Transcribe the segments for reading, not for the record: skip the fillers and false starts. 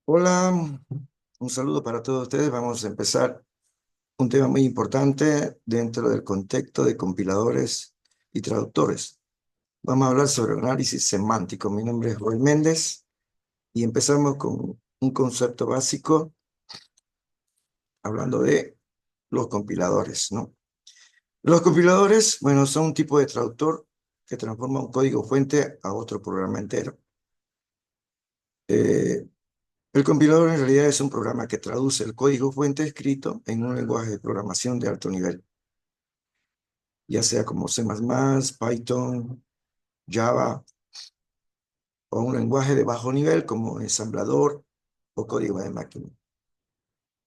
Hola, un saludo para todos ustedes. Vamos a empezar un tema muy importante dentro del contexto de compiladores y traductores. Vamos a hablar sobre análisis semántico. Mi nombre es Roy Méndez y empezamos con un concepto básico hablando de los compiladores, ¿no? Los compiladores, bueno, son un tipo de traductor que transforma un código fuente a otro programa entero. Eh, El compilador en realidad es un programa que traduce el código fuente escrito en un lenguaje de programación de alto nivel, ya sea como C++, Python, Java o un lenguaje de bajo nivel como ensamblador o código de máquina,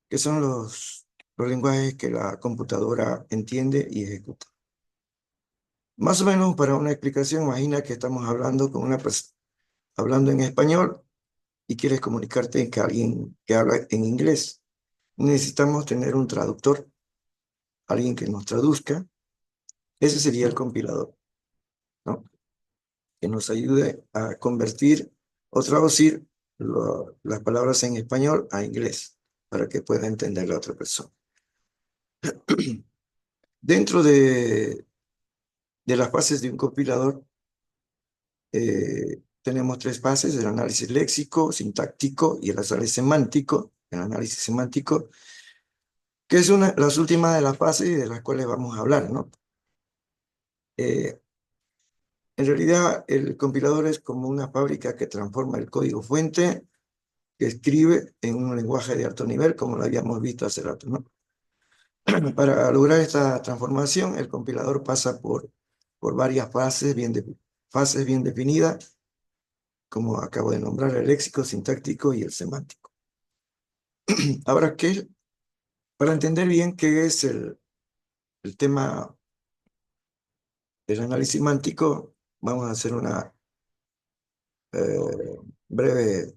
que son los lenguajes que la computadora entiende y ejecuta. Más o menos para una explicación, imagina que estamos hablando con una persona hablando en español y quieres comunicarte con alguien que habla en inglés. Necesitamos tener un traductor, alguien que nos traduzca. Ese sería el compilador, ¿no? Que nos ayude a convertir o traducir las palabras en español a inglés para que pueda entender la otra persona. Dentro de las fases de un compilador, tenemos tres fases: el análisis léxico, sintáctico y el análisis semántico. El análisis semántico, que es las últimas de las fases de las cuales vamos a hablar, ¿no? Eh, en realidad, el compilador es como una fábrica que transforma el código fuente que escribe en un lenguaje de alto nivel, como lo habíamos visto hace rato, ¿no? Para lograr esta transformación, el compilador pasa por varias fases bien definidas, como acabo de nombrar: el léxico, sintáctico y el semántico. Ahora, para entender bien qué es el tema del análisis semántico, vamos a hacer una breve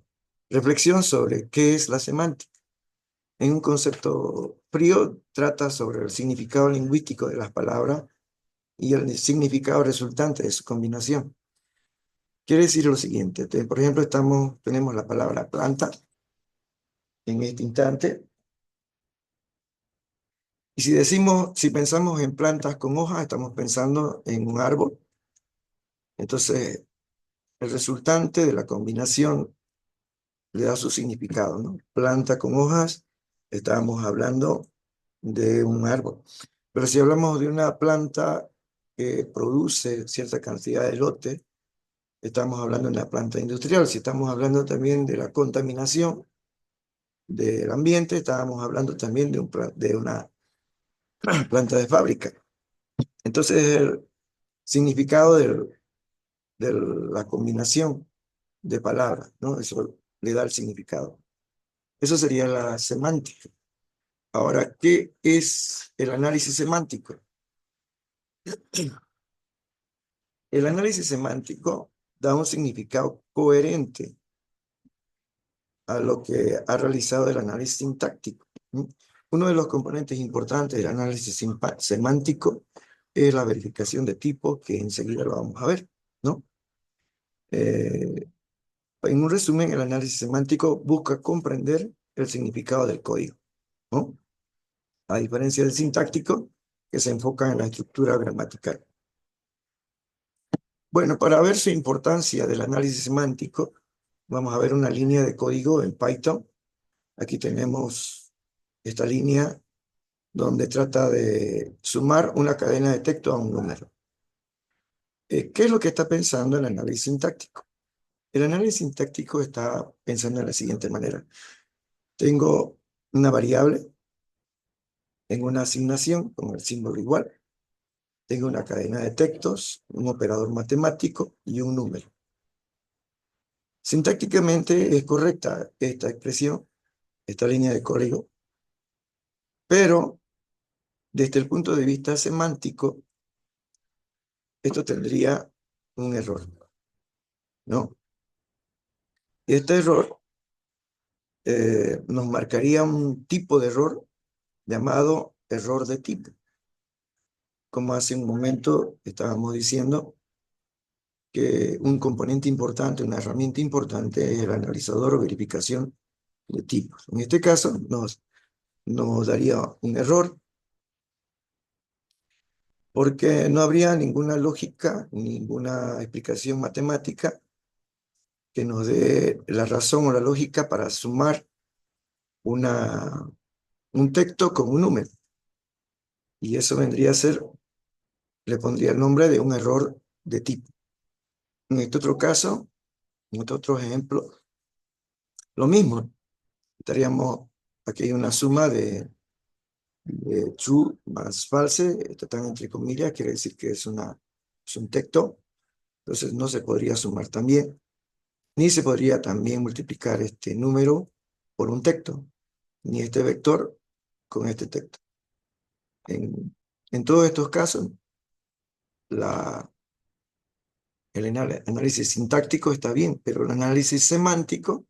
reflexión sobre qué es la semántica. En un concepto frío, trata sobre el significado lingüístico de las palabras y el significado resultante de su combinación. Quiere decir lo siguiente: por ejemplo, tenemos la palabra planta en este instante, y si pensamos en plantas con hojas, estamos pensando en un árbol. Entonces, el resultante de la combinación le da su significado, ¿no? Planta con hojas, estábamos hablando de un árbol. Pero si hablamos de una planta que produce cierta cantidad de lote, estamos hablando de una planta industrial. Si estamos hablando también de la contaminación del ambiente, estábamos hablando también de una planta de fábrica. Entonces, el significado de la combinación de palabras, ¿no? Eso le da el significado. Eso sería la semántica. Ahora, ¿qué es el análisis semántico? El análisis semántico da un significado coherente a lo que ha realizado el análisis sintáctico. Uno de los componentes importantes del análisis semántico es la verificación de tipos, que enseguida lo vamos a ver, ¿no? Eh, en un resumen, el análisis semántico busca comprender el significado del código, ¿no? A diferencia del sintáctico, que se enfoca en la estructura gramatical. Bueno, para ver su importancia del análisis semántico, vamos a ver una línea de código en Python. Aquí tenemos esta línea donde trata de sumar una cadena de texto a un número. ¿Qué es lo que está pensando el análisis sintáctico? El análisis sintáctico está pensando de la siguiente manera: tengo una variable en una asignación con el símbolo igual, tengo una cadena de textos, un operador matemático y un número. Sintácticamente es correcta esta expresión, esta línea de código, pero desde el punto de vista semántico, esto tendría un error, ¿no? Y este error nos marcaría un tipo de error llamado error de tipo. Como hace un momento estábamos diciendo que un componente importante, una herramienta importante, es el analizador o verificación de tipos. En este caso nos daría un error porque no habría ninguna lógica, ninguna explicación matemática que nos dé la razón o la lógica para sumar un texto con un número. Y eso vendría a ser, le pondría el nombre de un error de tipo. En este otro caso, en este otro ejemplo, lo mismo. Estaríamos, aquí hay una suma de true más false, esto está entre comillas, quiere decir que es un texto, entonces no se podría sumar también, ni se podría también multiplicar este número por un texto, ni este vector con este texto. En todos estos casos, la, análisis sintáctico está bien, pero el análisis semántico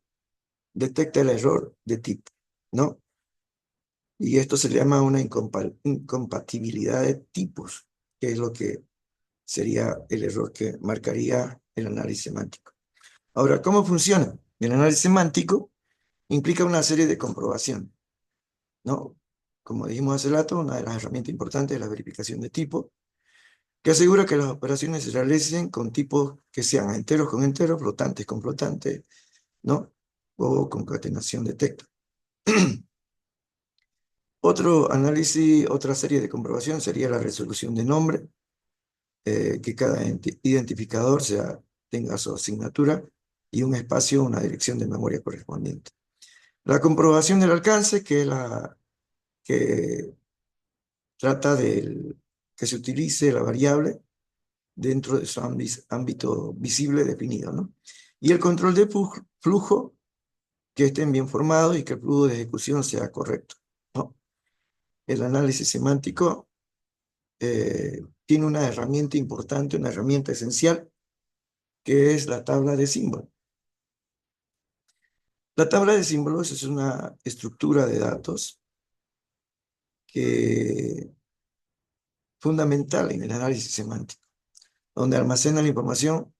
detecta el error de tipo, ¿no? Y esto se le llama una incompatibilidad de tipos, que es lo que sería el error que marcaría el análisis semántico. Ahora, ¿cómo funciona? El análisis semántico implica una serie de comprobaciones, ¿no? Como dijimos hace rato, una de las herramientas importantes es la verificación de tipo, que asegura que las operaciones se realicen con tipos que sean enteros con enteros, flotantes con flotantes, ¿no? O concatenación de texto. Otro análisis, otra serie de comprobación sería la resolución de nombre, que cada identificador tenga su asignatura y un espacio, una dirección de memoria correspondiente. La comprobación del alcance, que es la que trata de que se utilice la variable dentro de su ámbito visible definido, ¿no? Y el control de flujo, que estén bien formados y que el flujo de ejecución sea correcto, ¿no? El análisis semántico tiene una herramienta importante, una herramienta esencial, que es la tabla de símbolos. La tabla de símbolos es una estructura de datos que fundamental en el análisis semántico, donde almacena la información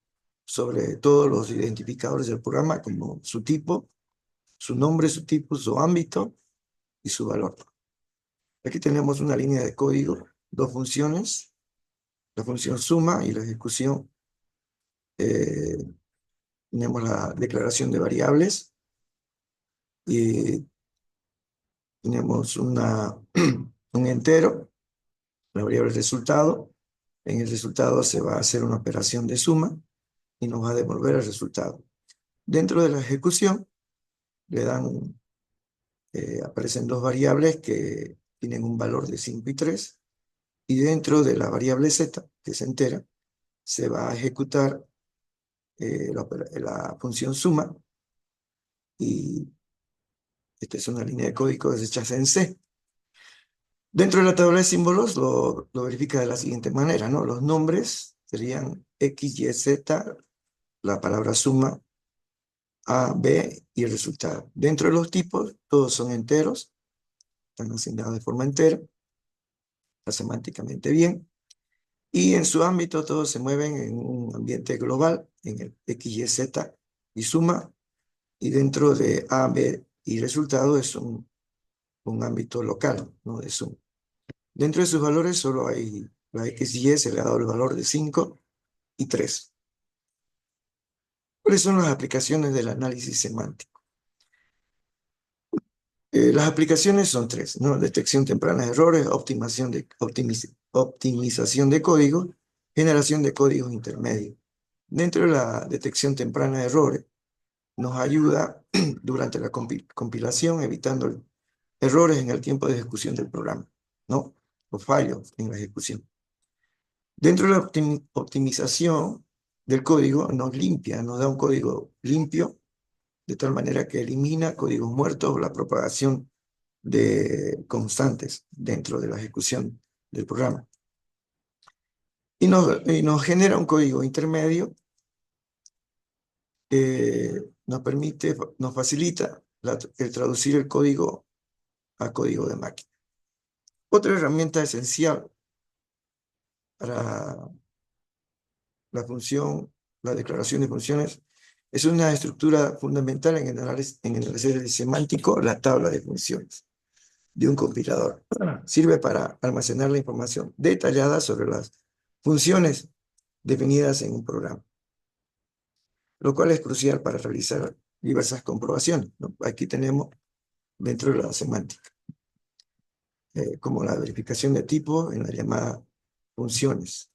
sobre todos los identificadores del programa, como su tipo, su nombre, su tipo, su ámbito y su valor. Aquí tenemos una línea de código, dos funciones, la función suma y la ejecución. Eh, Tenemos la declaración de variables y tenemos un entero, la variable resultado. En el resultado se va a hacer una operación de suma y nos va a devolver el resultado. Dentro de la ejecución aparecen dos variables que tienen un valor de 5 y 3, y dentro de la variable z, que es entera, se va a ejecutar la función suma, y esta es una línea de código hecha en C. Dentro de la tabla de símbolos lo verifica de la siguiente manera, ¿no? Los nombres serían X, Y, Z, la palabra suma, A, B y el resultado. Dentro de los tipos, todos son enteros, están asignados de forma entera, está semánticamente bien, y en su ámbito todos se mueven en un ambiente global, en el X, Y, Z y suma, y dentro de A, B y resultado es un ámbito local, ¿no? De suma. Dentro de sus valores solo hay la X y Y, se le ha dado el valor de 5 y 3. ¿Cuáles son las aplicaciones del análisis semántico? Las aplicaciones son tres, ¿no? Detección temprana de errores, optimización de código, generación de códigos intermedios. Dentro de la detección temprana de errores, nos ayuda durante la compilación, evitando errores en el tiempo de ejecución del programa, ¿no? O fallos en la ejecución. Dentro de la optimización del código, nos da un código limpio, de tal manera que elimina códigos muertos o la propagación de constantes dentro de la ejecución del programa. Y nos genera un código intermedio que nos facilita el traducir el código a código de máquina. Otra herramienta esencial para la declaración de funciones Es una estructura fundamental en el análisis semántico, la tabla de funciones de un compilador. Sirve para almacenar la información detallada sobre las funciones definidas en un programa, lo cual es crucial para realizar diversas comprobaciones, ¿no? Aquí tenemos dentro de la semántica, como la verificación de tipo en la llamada funciones.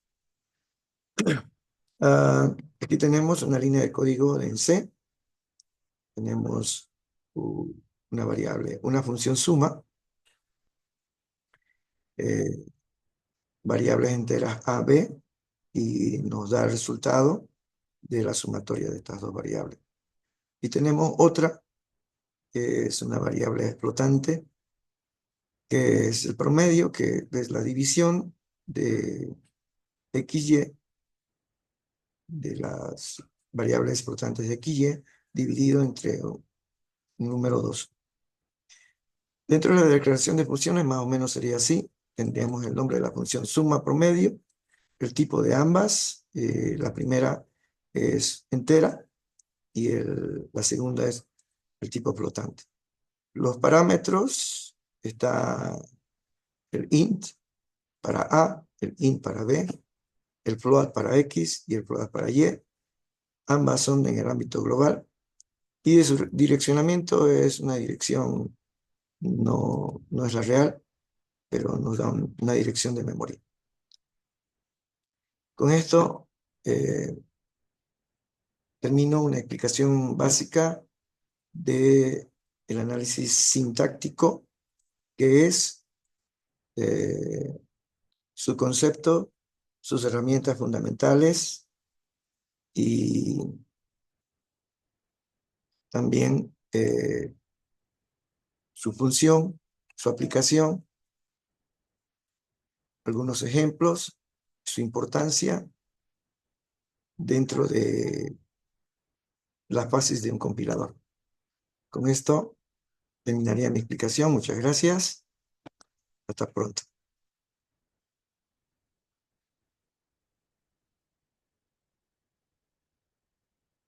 Aquí tenemos una línea de código en C. Tenemos una variable, una función suma, eh, variables enteras A, B, y nos da el resultado de la sumatoria de estas dos variables. Y tenemos otra, que es una variable explotante, que es el promedio, que es la división de XY, de las variables explotantes de XY, dividido entre un número 2. Dentro de la declaración de funciones, más o menos sería así. Tendríamos el nombre de la función suma promedio, el tipo de ambas. La primera es entera y la segunda es el tipo flotante. Los parámetros, está el int para A, el int para B, el float para X y el float para Y. Ambas son en el ámbito global. Y de su direccionamiento es una dirección, no es la real, pero nos da una dirección de memoria. Con esto termino una explicación básica del análisis sintáctico, que es su concepto, sus herramientas fundamentales y también su función, su aplicación, algunos ejemplos, su importancia dentro de las fases de un compilador. Con esto terminaría mi explicación. Muchas gracias. Hasta pronto.